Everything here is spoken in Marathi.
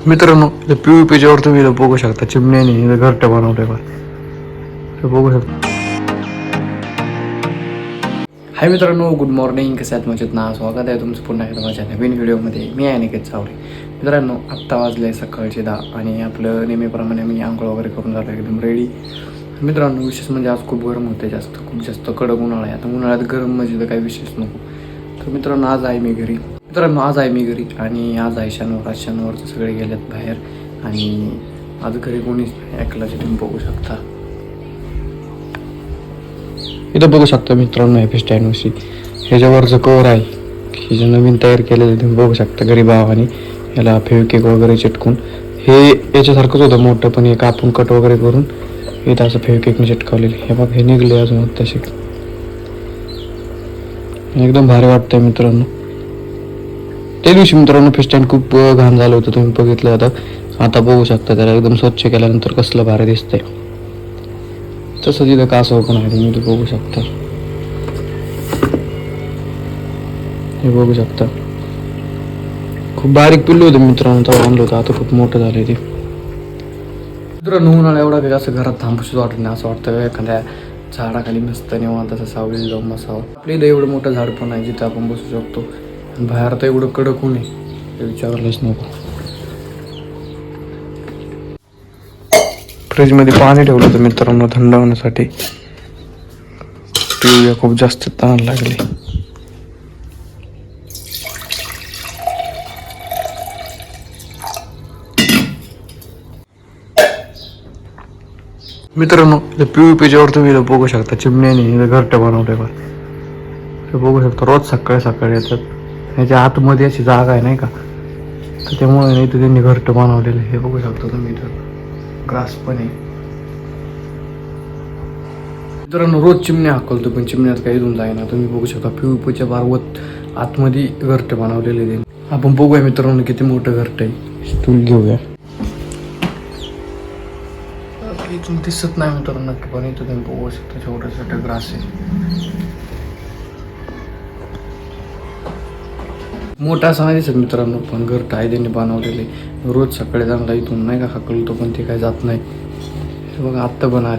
मित्रांनो PVPच्यावर तुम्ही बघू शकता चिमण्याने घरटं बनवलंय बघ. बघू शकता. हाय मित्रांनो, गुड मॉर्निंग. कसे आहेत मजेत ना? स्वागत आहे तुमचं पुन्हा एकदा माझ्या नवीन व्हिडिओमध्ये. मी आहे अनिकेत चावडे. मित्रांनो, आत्ता वाजले सकाळचे 10 आणि आपलं नेहमीप्रमाणे मी आंघोळ वगैरे करून झालं एकदम रेडी. मित्रांनो, विशेष म्हणजे आज खूप गरम होते, खूप जास्त कडक उन्हाळा आहे. आता उन्हाळ्यात गरम म्हणजे तर काही विशेष नको. तर मित्रांनो, आज आहे मी घरी आणि आज आहे शनिवार. आज शनिवारचं सगळे गेलेत बाहेर आणि आज घरी कोणीच नाही, एकलाच तुम्ही बघू शकता. इथं बघू शकता मित्रांनो, हॅपी स्टँडवरची ह्याच्यावरचं कवर आहे हे जे नवीन तयार केलेलं तुम्ही बघू शकता. गरीब भावाने याला फेविकेक वगैरे चिटकून हे याच्यासारखंच होतं मोठं, पण एक आपण कट वगैरे करून इथं असं फेविकेकने चिटकावलेलं. हे बघ, हे निघले अजून तसे एकदम भारी वाटतंय मित्रांनो. त्या दिवशी मित्रांनो फिश स्टँड खूप घाण झालं होतं, तुम्ही बघितलं. आता बघू शकता त्याला एकदम स्वच्छ केल्यानंतर कसलं भारी दिसतंय. तसं तिथं कासव पण आहे, तुम्ही बघू शकता. हे बघू शकता, खूप बारीक पिल्लू होतं मित्रांनो तेव्हा आणलं होतं. आता खूप मोठं झालंय ते. मित्रांनो, उन्हाळा एवढा काही असं घरात थांबूच वाटत नाही. असं वाटतं एखाद्या झाडाखाली मस्त निवांत असं सावली जाऊन बसावं. आपल्या इथं एवढं मोठं झाड पण आहे जिथं आपण बसू शकतो. बाहेर तर एवढं कडक ऊन आहे, ते विचारलंच नको. फ्रीजमध्ये पाणी ठेवलं होतं मित्रांनो थंड होण्यासाठी. पिऊया, खूप जास्त तहान लागली. मित्रांनो, PVPच्यावर तुम्ही बघू शकता चिमण्याने घरटं बनवलंय बघ. ते बघू शकता, रोज सकाळी सकाळी येतात. ह्याच्या आतमध्ये अशी जागा आहे नाही का, तर त्यामुळे नाही तर त्यांनी घरटं बनवलेलं. हे बघू शकता तुम्ही, इथं ग्रास पण आहे. मित्रांनो, रोज चिमण्या हाकलतो पण चिमण्यात काही इथून जाईना. तुम्ही बघू शकता PVPच्या बारवत आतमध्ये घरटं बनवलेले आहे. आपण बघूया मित्रांनो किती मोठं घरटं आहे. स्टूल घेऊया. इथून दिसत नाही मित्रांनो नक्की, पण इथं तुम्ही बघू शकता छोटं छोटं ग्रास आहे. मोठा असं नाही दिसत मित्रांनो, पण घरटं आहे त्यांनी बनवलेले. रोज सकाळी चांगला इथून नाही का हाकलतो पण ते काही जात नाही. हे बघा आत्ता बनवलं.